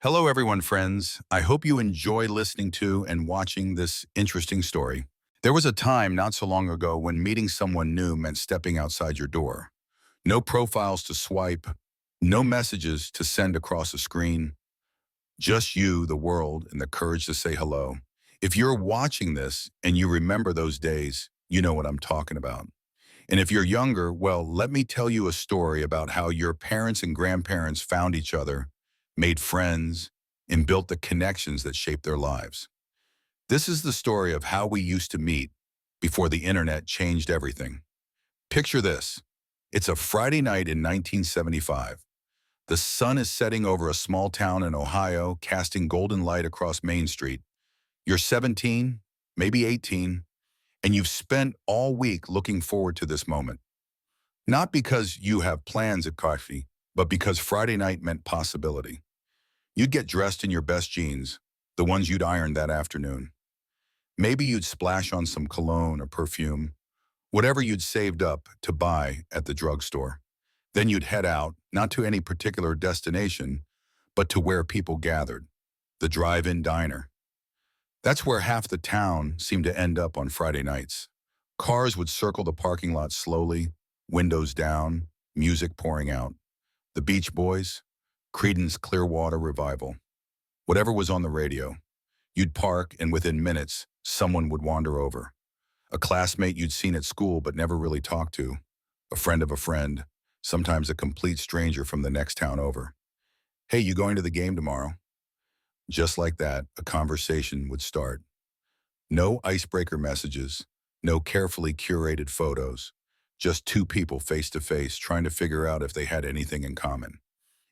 Hello, everyone, friends. I hope you enjoy listening to and watching this interesting story. There was a time not so long ago when meeting someone new meant stepping outside your door. No profiles to swipe, no messages to send across a screen, just you, the world, and the courage to say hello. If you're watching this and you remember those days, you know what I'm talking about. And if you're younger, well, let me tell you a story about how your parents and grandparents found each other, made friends, and built the connections that shaped their lives. This is the story of how we used to meet before the internet changed everything. Picture this. It's a Friday night in 1975. The sun is setting over a small town in Ohio, casting golden light across Main Street. You're 17, maybe 18, and you've spent all week looking forward to this moment. Not because you have plans at coffee, but because Friday night meant possibility. You'd get dressed in your best jeans, the ones you'd ironed that afternoon. Maybe you'd splash on some cologne or perfume, whatever you'd saved up to buy at the drugstore. Then you'd head out, not to any particular destination, but to where people gathered, the drive-in diner. That's where half the town seemed to end up on Friday nights. Cars would circle the parking lot slowly, windows down, music pouring out. The Beach Boys, Creedence Clearwater Revival. Whatever was on the radio. You'd park, and within minutes, someone would wander over. A classmate you'd seen at school but never really talked to. A friend of a friend, sometimes a complete stranger from the next town over. Hey, you going to the game tomorrow? Just like that, a conversation would start. No icebreaker messages, no carefully curated photos, just two people face to face trying to figure out if they had anything in common.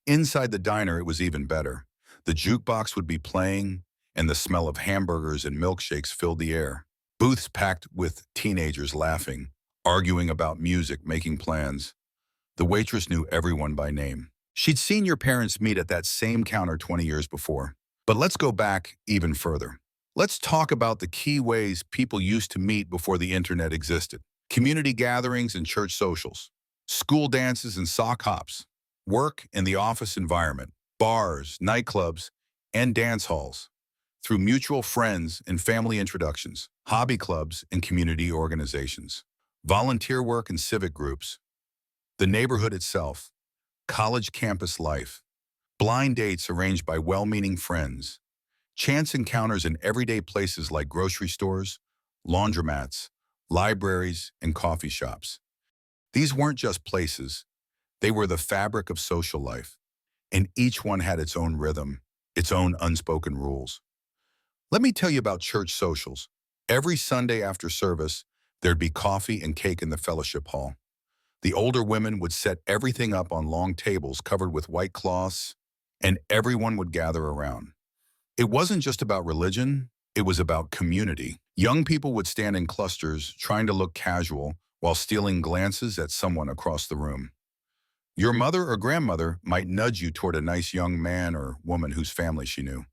Inside the diner, it was even better. The jukebox would be playing, and the smell of hamburgers and milkshakes filled the air. Booths packed with teenagers laughing, arguing about music, making plans. The waitress knew everyone by name. She'd seen your parents meet at that same counter 20 years before. But let's go back even further. Let's talk about the key ways people used to meet before the internet existed. Community gatherings and church socials, school dances and sock hops, work and the office environment, bars, nightclubs, and dance halls, through mutual friends and family introductions, hobby clubs and community organizations, volunteer work and civic groups, the neighborhood itself, college campus life, blind dates arranged by well-meaning friends, chance encounters in everyday places like grocery stores, laundromats, libraries, and coffee shops. These weren't just places, they were the fabric of social life, and each one had its own rhythm, its own unspoken rules. Let me tell you about church socials. Every Sunday after service, there'd be coffee and cake in the fellowship hall. The older women would set everything up on long tables covered with white cloths, and everyone would gather around. It wasn't just about religion, it was about community. Young people would stand in clusters, trying to look casual, while stealing glances at someone across the room. Your mother or grandmother might nudge you toward a nice young man or woman whose family she knew.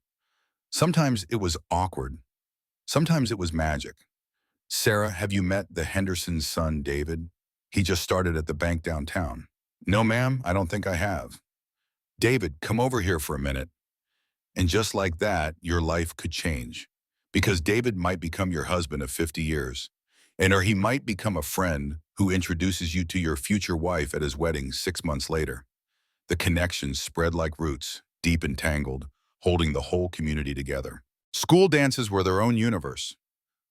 Sometimes it was awkward. Sometimes it was magic. Sarah, have you met the Henderson's son, David? He just started at the bank downtown. No, ma'am, I don't think I have. David, come over here for a minute. And just like that, your life could change. Because David might become your husband of 50 years. Or he might become a friend who introduces you to your future wife at his wedding 6 months later. The connections spread like roots, deep and tangled, holding the whole community together. School dances were their own universe.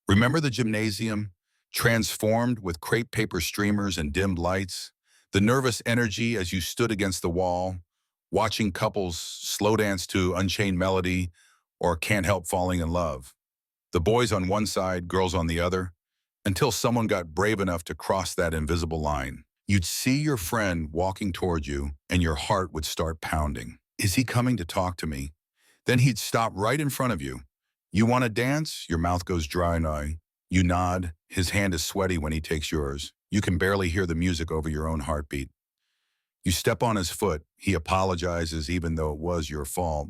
Remember the gymnasium, transformed with crepe paper streamers and dimmed lights? The nervous energy as you stood against the wall, watching couples slow dance to Unchained Melody or Can't Help Falling in Love. The boys on one side, girls on the other, until someone got brave enough to cross that invisible line. You'd see your friend walking toward you, and your heart would start pounding. Is he coming to talk to me? Then he'd stop right in front of you. You want to dance? Your mouth goes dry now. You nod. His hand is sweaty when he takes yours. You can barely hear the music over your own heartbeat. You step on his foot. He apologizes even though it was your fault.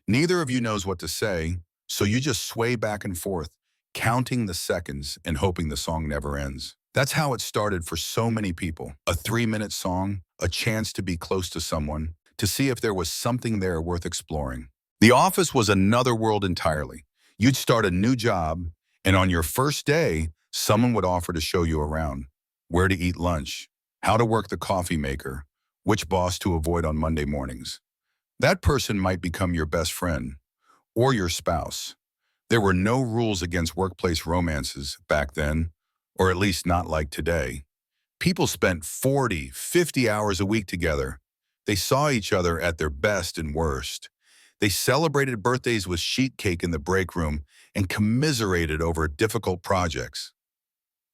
Neither of you knows what to say, so you just sway back and forth, counting the seconds and hoping the song never ends. That's how it started for so many people. A 3-minute song, a chance to be close to someone, to see if there was something there worth exploring. The office was another world entirely. You'd start a new job, and on your first day, someone would offer to show you around, where to eat lunch, how to work the coffee maker, which boss to avoid on Monday mornings. That person might become your best friend or your spouse. There were no rules against workplace romances back then, or at least not like today. People spent 40, 50 hours a week together. They saw each other at their best and worst. They celebrated birthdays with sheet cake in the break room and commiserated over difficult projects.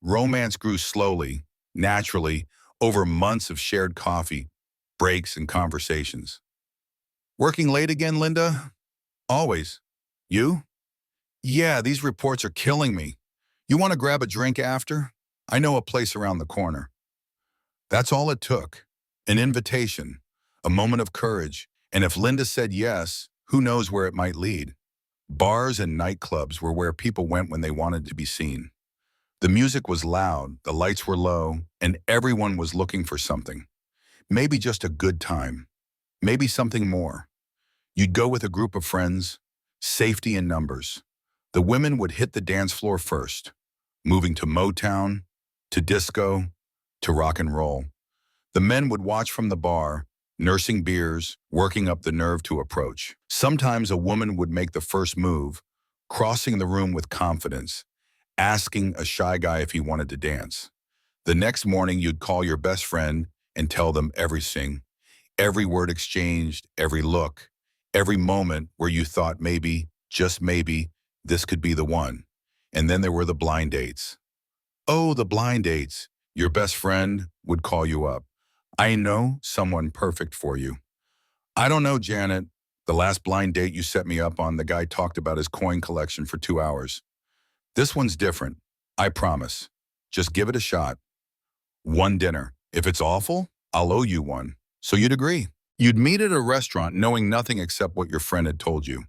Romance grew slowly, naturally, over months of shared coffee, breaks, and conversations. Working late again, Linda? Always. You? Yeah, these reports are killing me. You want to grab a drink after? I know a place around the corner. That's all it took. An invitation, a moment of courage, and if Linda said yes, who knows where it might lead. Bars and nightclubs were where people went when they wanted to be seen. The music was loud, the lights were low, and everyone was looking for something. Maybe just a good time. Maybe something more. You'd go with a group of friends, safety in numbers. The women would hit the dance floor first, moving to Motown, to disco, to rock and roll. The men would watch from the bar, nursing beers, working up the nerve to approach. Sometimes a woman would make the first move, crossing the room with confidence, asking a shy guy if he wanted to dance. The next morning, you'd call your best friend and tell them everything, every word exchanged, every look, every moment where you thought maybe, just maybe, this could be the one. And then there were the blind dates. Oh, the blind dates. Your best friend would call you up. I know someone perfect for you. I don't know, Janet. The last blind date you set me up on, the guy talked about his coin collection for 2 hours. This one's different. I promise. Just give it a shot. One dinner. If it's awful, I'll owe you one. So you'd agree. You'd meet at a restaurant knowing nothing except what your friend had told you.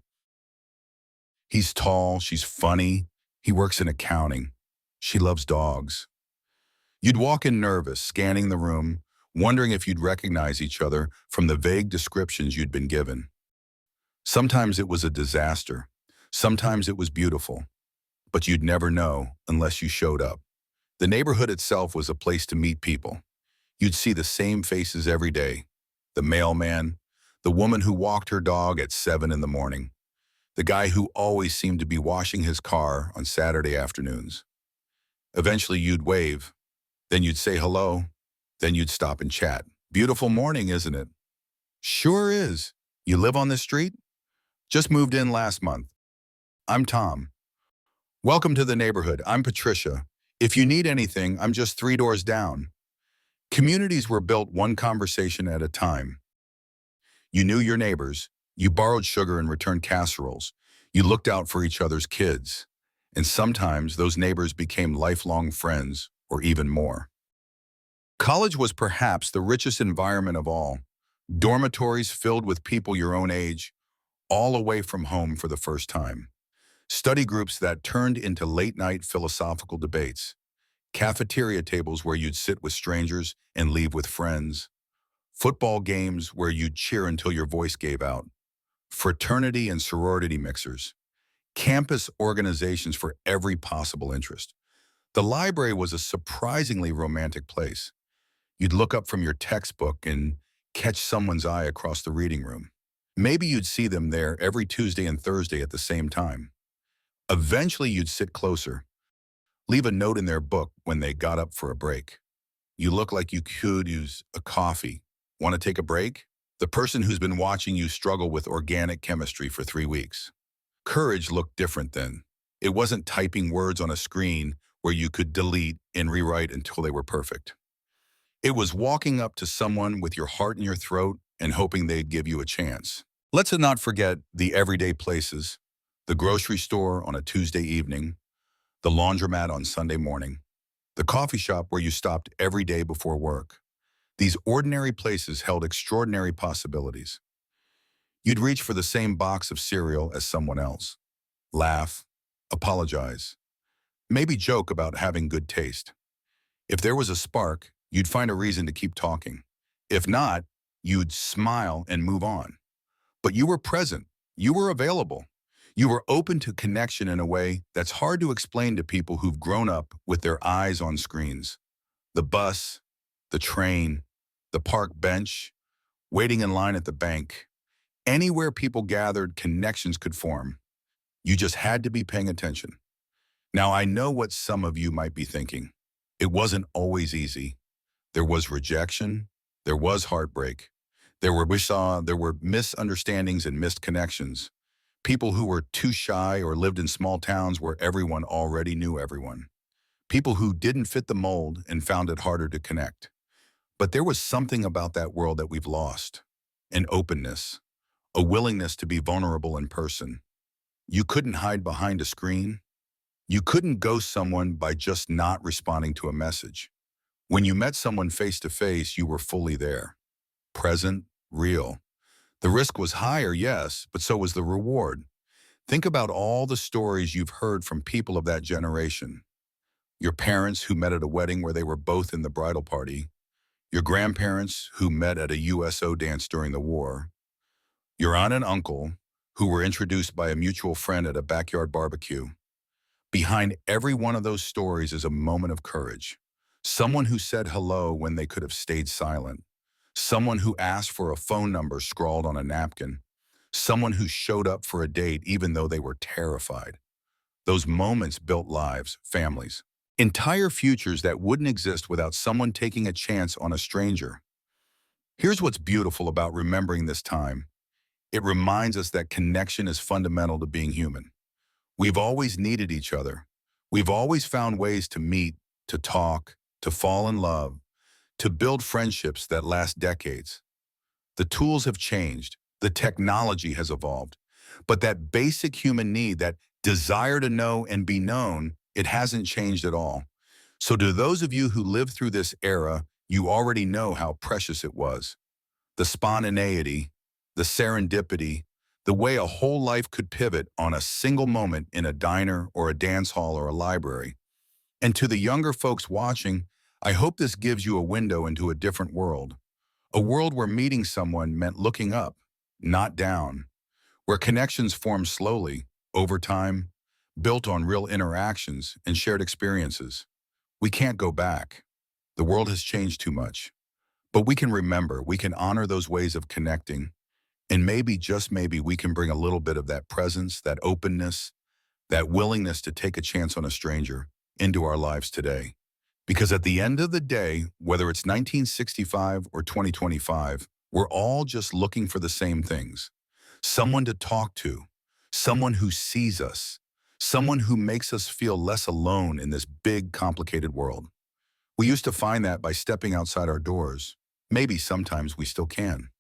He's tall, she's funny, he works in accounting. She loves dogs. You'd walk in nervous, scanning the room, wondering if you'd recognize each other from the vague descriptions you'd been given. Sometimes it was a disaster. Sometimes it was beautiful. But you'd never know unless you showed up. The neighborhood itself was a place to meet people. You'd see the same faces every day. The mailman, the woman who walked her dog at 7 in the morning, the guy who always seemed to be washing his car on Saturday afternoons. Eventually you'd wave, then you'd say hello, then you'd stop and chat. Beautiful morning, isn't it? Sure is. You live on this street? Just moved in last month. I'm Tom. Welcome to the neighborhood. I'm Patricia. If you need anything, I'm just 3 doors down. Communities were built one conversation at a time. You knew your neighbors. You borrowed sugar and returned casseroles. You looked out for each other's kids. And sometimes those neighbors became lifelong friends, or even more. College was perhaps the richest environment of all. Dormitories filled with people your own age, all away from home for the first time. Study groups that turned into late-night philosophical debates. Cafeteria tables where you'd sit with strangers and leave with friends. Football games where you'd cheer until your voice gave out. Fraternity and sorority mixers. Campus organizations for every possible interest. The library was a surprisingly romantic place. You'd look up from your textbook and catch someone's eye across the reading room. Maybe you'd see them there every Tuesday and Thursday at the same time. Eventually you'd sit closer, leave a note in their book when they got up for a break. You look like you could use a coffee. Want to take a break? The person who's been watching you struggle with organic chemistry for 3 weeks. Courage looked different then. It wasn't typing words on a screen where you could delete and rewrite until they were perfect. It was walking up to someone with your heart in your throat and hoping they'd give you a chance. Let's not forget the everyday places, the grocery store on a Tuesday evening, the laundromat on Sunday morning, the coffee shop where you stopped every day before work. These ordinary places held extraordinary possibilities. You'd reach for the same box of cereal as someone else, laugh, apologize, maybe joke about having good taste. If there was a spark, you'd find a reason to keep talking. If not, you'd smile and move on. But you were present. You were available. You were open to connection in a way that's hard to explain to people who've grown up with their eyes on screens. The bus, the train, the park bench, waiting in line at the bank. Anywhere people gathered, connections could form. You just had to be paying attention. Now, I know what some of you might be thinking. It wasn't always easy. There was rejection. There was heartbreak. There were misunderstandings and missed connections. People who were too shy or lived in small towns where everyone already knew everyone. People who didn't fit the mold and found it harder to connect. But there was something about that world that we've lost. An openness, a willingness to be vulnerable in person. You couldn't hide behind a screen. You couldn't ghost someone by just not responding to a message. When you met someone face to face, you were fully there. Present, real. The risk was higher, yes, but so was the reward. Think about all the stories you've heard from people of that generation. Your parents who met at a wedding where they were both in the bridal party. Your grandparents who met at a USO dance during the war. Your aunt and uncle who were introduced by a mutual friend at a backyard barbecue. Behind every one of those stories is a moment of courage. Someone who said hello when they could have stayed silent. Someone who asked for a phone number scrawled on a napkin. Someone who showed up for a date even though they were terrified. Those moments built lives, families, entire futures that wouldn't exist without someone taking a chance on a stranger. Here's what's beautiful about remembering this time. It reminds us that connection is fundamental to being human. We've always needed each other. We've always found ways to meet, to talk, to fall in love, to build friendships that last decades. The tools have changed. The technology has evolved. But that basic human need, that desire to know and be known, it hasn't changed at all. So to those of you who lived through this era, you already know how precious it was. The spontaneity, the serendipity, the way a whole life could pivot on a single moment in a diner or a dance hall or a library. And to the younger folks watching, I hope this gives you a window into a different world. A world where meeting someone meant looking up, not down. Where connections form slowly, over time, built on real interactions and shared experiences. We can't go back. The world has changed too much. But we can remember, we can honor those ways of connecting. And maybe, just maybe, we can bring a little bit of that presence, that openness, that willingness to take a chance on a stranger into our lives today. Because at the end of the day, whether it's 1965 or 2025, we're all just looking for the same things. Someone to talk to, someone who sees us, someone who makes us feel less alone in this big, complicated world. We used to find that by stepping outside our doors. Maybe sometimes we still can.